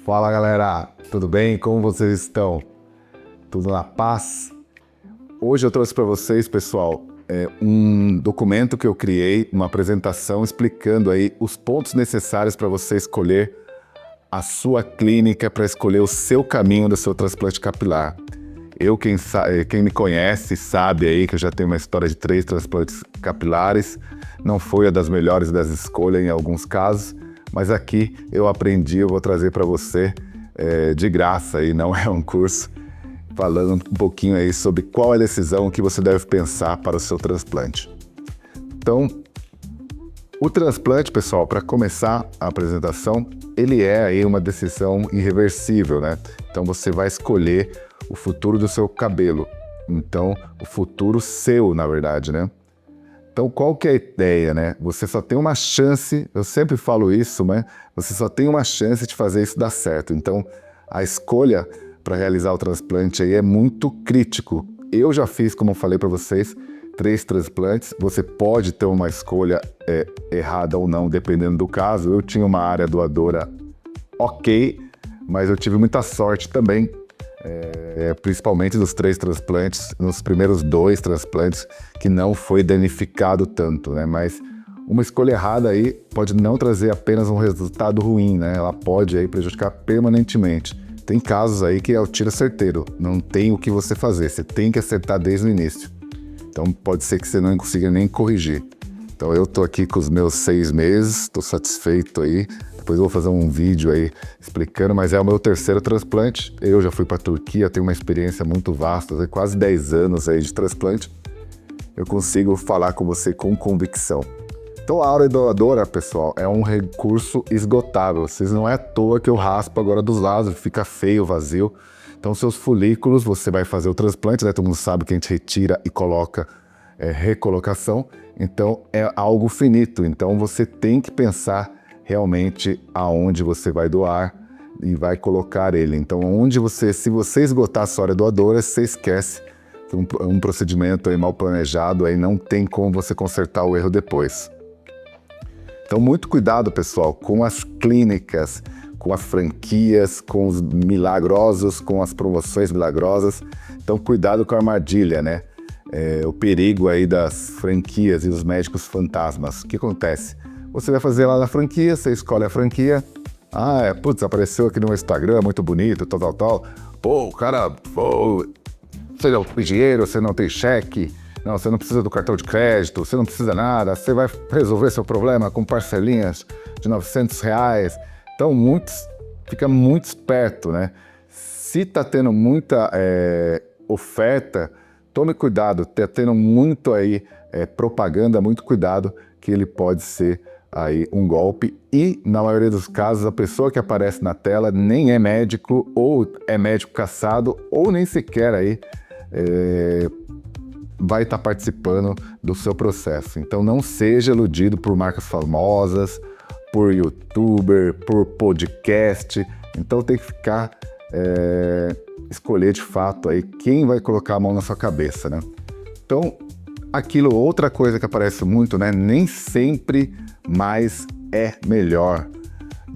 Fala galera, tudo bem? Como vocês estão? Tudo na paz? Hoje eu trouxe para vocês, pessoal, um documento que eu criei, uma apresentação explicando aí os pontos necessários para você escolher a sua clínica, para escolher o seu caminho do seu transplante capilar. Quem me conhece sabe aí que eu já tenho uma história de 3 transplantes capilares, não foi a das melhores das escolhas em alguns casos, mas aqui eu aprendi, eu vou trazer para você de graça, aí não é um curso, falando um pouquinho aí sobre qual é a decisão que você deve pensar para o seu transplante. Então, o transplante, pessoal, para começar a apresentação, ele é aí uma decisão irreversível, né? Então você vai escolher o futuro do seu cabelo, então o futuro seu, na verdade, né? Então, qual que é a ideia, né? Você só tem uma chance, eu sempre falo isso, né? Você só tem uma chance de fazer isso dar certo. Então, a escolha para realizar o transplante aí é muito crítico. Eu já fiz, como eu falei para vocês, 3 transplantes. Você pode ter uma escolha errada ou não, dependendo do caso. Eu tinha uma área doadora ok, mas eu tive muita sorte também. Principalmente dos 3 transplantes, nos primeiros 2 transplantes, que não foi danificado tanto, né? Mas uma escolha errada aí pode não trazer apenas um resultado ruim, né? Ela pode aí prejudicar permanentemente. Tem casos aí que é o tiro certeiro, não tem o que você fazer, você tem que acertar desde o início. Então pode ser que você não consiga nem corrigir. Então eu tô aqui com os meus 6 meses, tô satisfeito aí. Depois eu vou fazer um vídeo aí explicando, mas é o meu 3º transplante. Eu já fui para a Turquia, tenho uma experiência muito vasta, quase 10 anos aí de transplante. Eu consigo falar com você com convicção. Então a área doadora, pessoal, é um recurso esgotável. Vocês não é à toa que eu raspo agora dos lados, fica feio, vazio. Então seus folículos, você vai fazer o transplante, né? Todo mundo sabe que a gente retira e coloca recolocação. Então é algo finito, então você tem que pensar realmente aonde você vai doar e vai colocar ele. Então, se você esgotar a sua área doadora, você esquece que um procedimento aí mal planejado, aí não tem como você consertar o erro depois. Então, muito cuidado, pessoal, com as clínicas, com as franquias, com os milagrosos, com as promoções milagrosas. Então, cuidado com a armadilha, né? O perigo aí das franquias e os médicos fantasmas. O que acontece? Você vai fazer lá na franquia, você escolhe a franquia. Putz, apareceu aqui no meu Instagram, muito bonito, tal. Pô, o cara, você não tem dinheiro, você não tem cheque, não, você não precisa do cartão de crédito, você não precisa nada, você vai resolver seu problema com parcelinhas de R$900. Então, fica muito esperto, né? Se tá tendo muita oferta, tome cuidado, tá tendo muito aí propaganda, muito cuidado, que ele pode ser aí um golpe e, na maioria dos casos, a pessoa que aparece na tela nem é médico ou é médico caçado ou nem sequer aí vai estar participando do seu processo. Então não seja iludido por marcas famosas, por youtuber, por podcast. Então tem que escolher de fato aí quem vai colocar a mão na sua cabeça, né? Então, outra coisa que aparece muito, né? Nem sempre mais é melhor.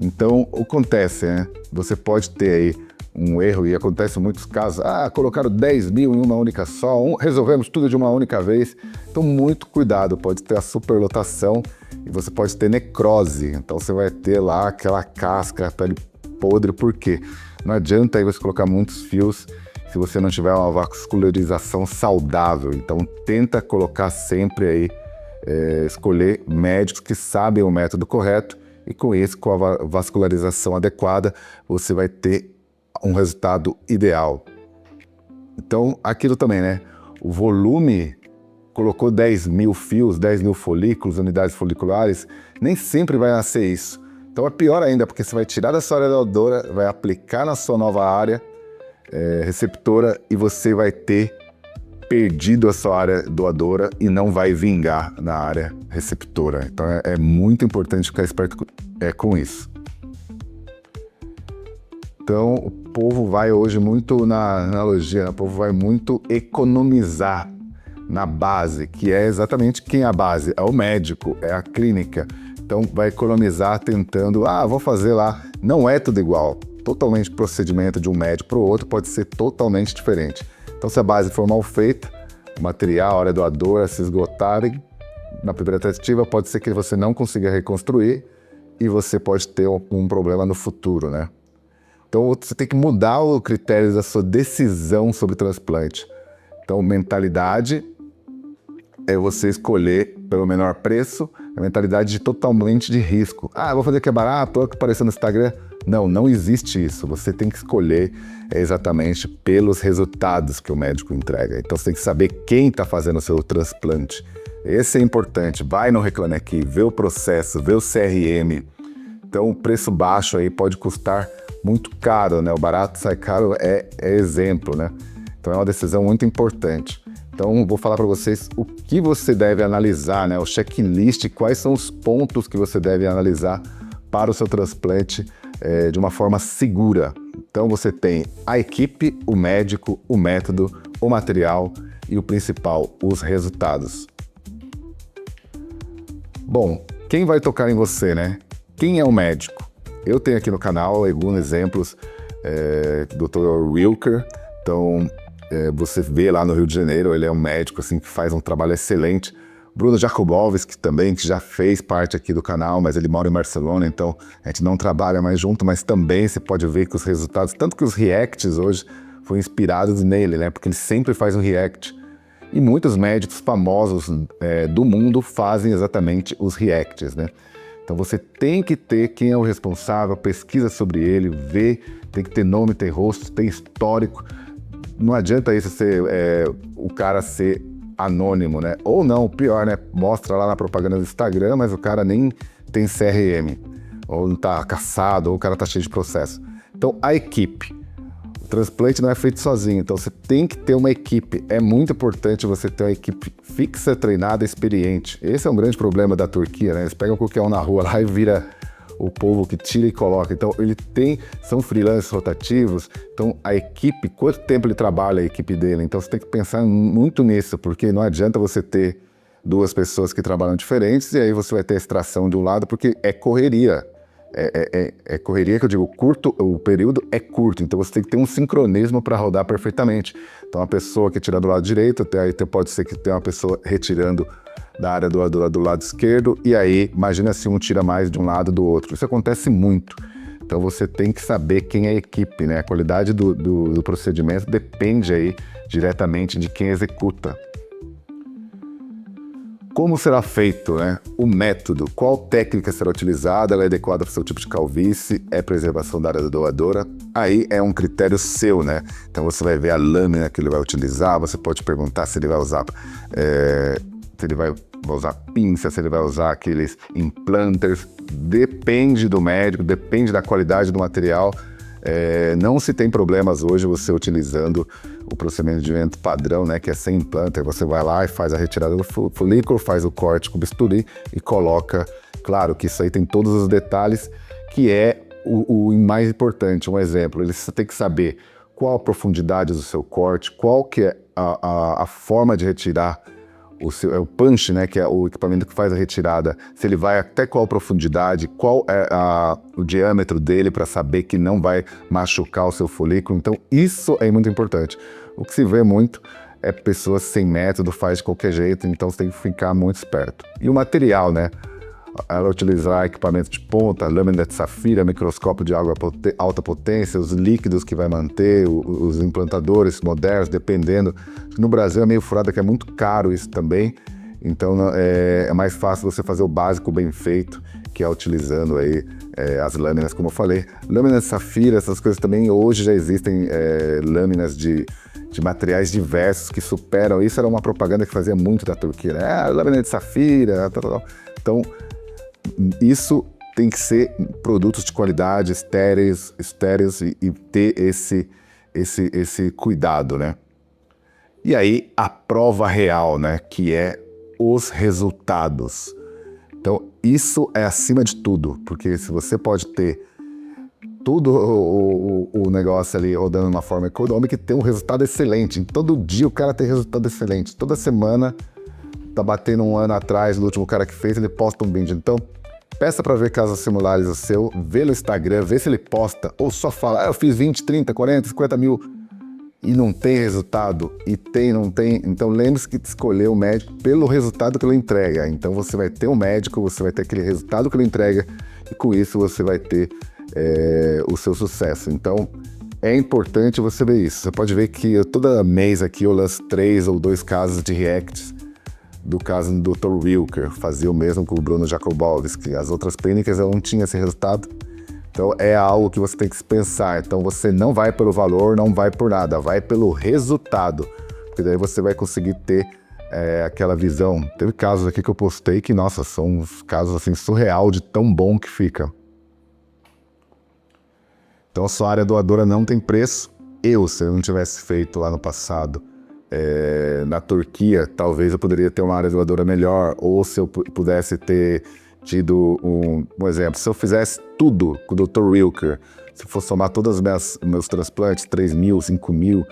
Então, acontece, né? Você pode ter aí um erro, e acontece em muitos casos, colocaram 10 mil em uma única só, resolvemos tudo de uma única vez. Então, muito cuidado, pode ter a superlotação e você pode ter necrose. Então, você vai ter lá aquela casca, a pele podre, por quê? Não adianta aí você colocar muitos fios se você não tiver uma vascularização saudável. Então, tenta colocar sempre aí, escolher médicos que sabem o método correto e com isso, com a vascularização adequada, você vai ter um resultado ideal. Então, aquilo também, né? O volume, colocou 10 mil fios, 10 mil folículos, unidades foliculares, nem sempre vai nascer isso. Então é pior ainda, porque você vai tirar da sua área doadora, vai aplicar na sua nova área receptora e você vai ter perdido a sua área doadora e não vai vingar na área receptora. Então é muito importante ficar esperto com isso. Então o povo vai hoje muito na analogia, né? O povo vai muito economizar na base, que é exatamente quem é a base, é o médico, é a clínica. Então vai economizar tentando, vou fazer lá, não é tudo igual. totalmente o procedimento de um médico para o outro pode ser totalmente diferente. Então, se a base for mal feita, o material, a área doadora se esgotarem, na primeira tentativa pode ser que você não consiga reconstruir e você pode ter um problema no futuro, né? Então, você tem que mudar o critério da sua decisão sobre transplante. Então, mentalidade é você escolher pelo menor preço, a mentalidade totalmente de risco. Vou fazer que é barato, olha o que apareceu no Instagram. Não existe isso. Você tem que escolher exatamente pelos resultados que o médico entrega. Então, você tem que saber quem está fazendo o seu transplante. Esse é importante. Vai no Reclame Aqui, vê o processo, vê o CRM. Então, o preço baixo aí pode custar muito caro, né? O barato sai caro é exemplo, né? Então, é uma decisão muito importante. Então, vou falar para vocês o que você deve analisar, né? O checklist, quais são os pontos que você deve analisar para o seu transplante de uma forma segura. Então, você tem a equipe, o médico, o método, o material e o principal, os resultados. Bom, quem vai tocar em você, né? Quem é o médico? Eu tenho aqui no canal alguns exemplos do Dr. Wilker. Então, você vê lá no Rio de Janeiro, ele é um médico assim, que faz um trabalho excelente. Bruno Jakubowski também, que já fez parte aqui do canal, mas ele mora em Barcelona, então a gente não trabalha mais junto, mas também você pode ver que os resultados, tanto que os reacts hoje foram inspirados nele, né? Porque ele sempre faz um react. E muitos médicos famosos do mundo fazem exatamente os reacts, né? Então você tem que ter quem é o responsável, pesquisa sobre ele, vê, tem que ter nome, ter rosto, ter histórico. Não adianta isso ser o cara ser anônimo, né? Ou não, pior, né? Mostra lá na propaganda do Instagram, mas o cara nem tem CRM. Ou não tá caçado, ou o cara tá cheio de processo. Então, a equipe. O transplante não é feito sozinho, então você tem que ter uma equipe. É muito importante você ter uma equipe fixa, treinada, experiente. Esse é um grande problema da Turquia, né? Eles pegam qualquer um na rua lá e vira o povo que tira e coloca. Então, são freelancers rotativos. Então, a equipe, quanto tempo ele trabalha, a equipe dele? Então, você tem que pensar muito nisso, porque não adianta você ter duas pessoas que trabalham diferentes e aí você vai ter extração de um lado, porque é correria. É correria que eu digo, o período é curto, então você tem que ter um sincronismo para rodar perfeitamente. Então, uma pessoa que tira do lado direito, aí pode ser que tenha uma pessoa retirando da área do lado esquerdo, e aí, imagina se um tira mais de um lado do outro. Isso acontece muito. Então, você tem que saber quem é a equipe, né? A qualidade do procedimento depende aí diretamente de quem executa. Como será feito, né? O método, qual técnica será utilizada, ela é adequada para o seu tipo de calvície, é preservação da área doadora, aí é um critério seu, né? Então você vai ver a lâmina que ele vai utilizar, você pode perguntar se ele vai usar pinça, se ele vai usar aqueles implanters, depende do médico, depende da qualidade do material. Não se tem problemas hoje você utilizando o procedimento padrão, né, que é sem implanter. Você vai lá e faz a retirada do folículo, faz o corte com o bisturi e coloca. Claro que isso aí tem todos os detalhes, que é o mais importante. Um exemplo, você tem que saber qual a profundidade do seu corte, qual que é a forma de retirar o punch, né, que é o equipamento que faz a retirada, se ele vai até qual profundidade, qual é o diâmetro dele para saber que não vai machucar o seu folículo. Então, isso é muito importante. O que se vê muito é pessoas sem método, faz de qualquer jeito, então você tem que ficar muito esperto. E o material, né? Ela utilizar equipamento de ponta, lâmina de safira, microscópio de alta potência, os líquidos que vai manter, os implantadores modernos, dependendo. No Brasil é meio furado, que é muito caro isso também, então é mais fácil você fazer o básico bem feito, que é utilizando aí as lâminas, como eu falei. Lâminas de safira, essas coisas também, hoje já existem lâminas de materiais diversos que superam. Isso era uma propaganda que fazia muito da Turquia, né? Lâmina de safira, tal. Então, isso tem que ser produtos de qualidade, estéreis e ter esse cuidado, né? E aí, a prova real, né? Que é os resultados. Então, isso é acima de tudo, porque se você pode ter tudo o negócio ali rodando de uma forma econômica e ter um resultado excelente. Todo dia o cara tem resultado excelente. Toda semana, tá batendo um ano atrás do último cara que fez, ele posta um vídeo. Então, Peça para ver casos similares ao seu, vê no Instagram, vê se ele posta, ou só fala, eu fiz 20, 30, 40, 50 mil e não tem resultado, não tem. Então lembre-se que escolher o médico pelo resultado que ele entrega. Então você vai ter um médico, você vai ter aquele resultado que ele entrega e com isso você vai ter o seu sucesso. Então é importante você ver isso. Você pode ver que todo mês aqui eu lanço 3 ou 2 casos de reacts do caso do Dr. Wilker, fazia o mesmo com o Bruno Jacobowski. As outras clínicas não tinham esse resultado. Então é algo que você tem que pensar. Então você não vai pelo valor, não vai por nada, vai pelo resultado. Porque daí você vai conseguir ter aquela visão. Teve casos aqui que eu postei que, nossa, são uns casos assim surreal de tão bom que fica. Então a sua área doadora não tem preço. Se eu não tivesse feito lá no passado, na Turquia, talvez eu poderia ter uma área doadora melhor, ou se eu pudesse ter tido um exemplo, se eu fizesse tudo com o Dr. Wilker, se for somar todos os meus transplantes, 3 mil, 5 mil,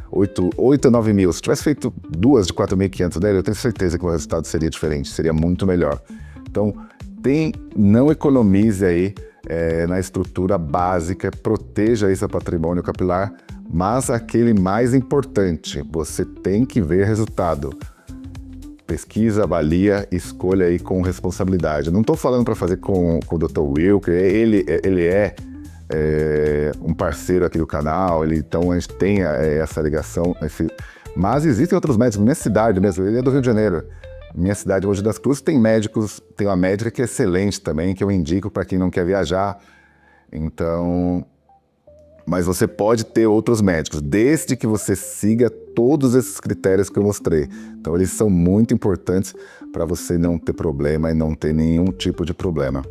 8 a 9 mil, se eu tivesse feito 2 de 4.500 dele, eu tenho certeza que o resultado seria diferente, seria muito melhor. Então, não economize aí na estrutura básica, proteja aí seu patrimônio capilar, mas aquele mais importante, você tem que ver resultado. Pesquisa, avalia, escolha aí com responsabilidade. Não estou falando para fazer com o Dr. Wilker, ele é um parceiro aqui do canal, então a gente tem essa ligação, mas existem outros médicos, minha cidade mesmo, ele é do Rio de Janeiro. Minha cidade, Mogi das Cruzes, tem médicos, tem uma médica que é excelente também, que eu indico para quem não quer viajar. Então, mas você pode ter outros médicos, desde que você siga todos esses critérios que eu mostrei. Então, eles são muito importantes para você não ter problema e não ter nenhum tipo de problema.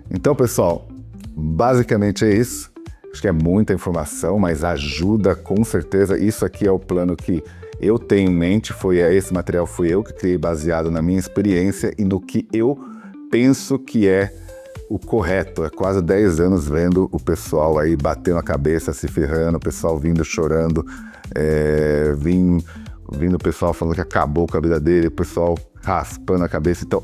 Então, pessoal, basicamente é isso. Acho que é muita informação, mas ajuda com certeza. Isso aqui é o plano que eu tenho em mente, esse material fui eu que criei baseado na minha experiência e no que eu penso que é o correto. É quase 10 anos vendo o pessoal aí batendo a cabeça, se ferrando, o pessoal vindo chorando, vindo o pessoal falando que acabou com a vida dele, o pessoal raspando a cabeça. Então,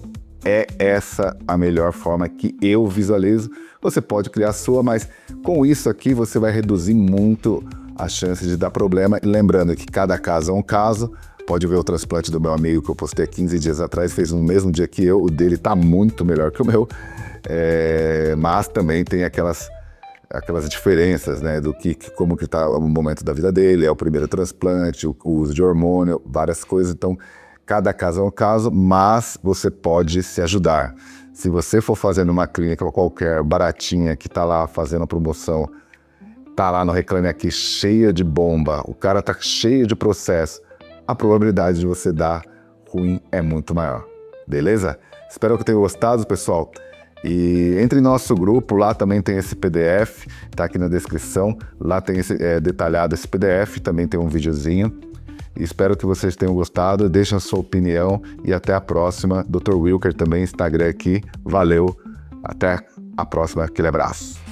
essa a melhor forma que eu visualizo. Você pode criar a sua, mas com isso aqui você vai reduzir muito a chance de dar problema. E lembrando que cada caso é um caso. Pode ver o transplante do meu amigo que eu postei 15 dias atrás, fez no mesmo dia que eu. O dele está muito melhor que o meu. Mas também tem aquelas diferenças, né, do como que está o momento da vida dele, é o primeiro transplante, o uso de hormônio, várias coisas. Então, cada caso é um caso, mas você pode se ajudar. Se você for fazer numa clínica qualquer, baratinha, que está lá fazendo promoção, tá lá no Reclame Aqui cheia de bomba, o cara tá cheio de processo, a probabilidade de você dar ruim é muito maior. Beleza? Espero que tenham gostado, pessoal. E entre em nosso grupo, lá também tem esse PDF, tá aqui na descrição. Lá tem detalhado esse PDF, também tem um videozinho. E espero que vocês tenham gostado, deixem a sua opinião e até a próxima. Dr. Wilker também, Instagram aqui. Valeu, até a próxima, aquele abraço.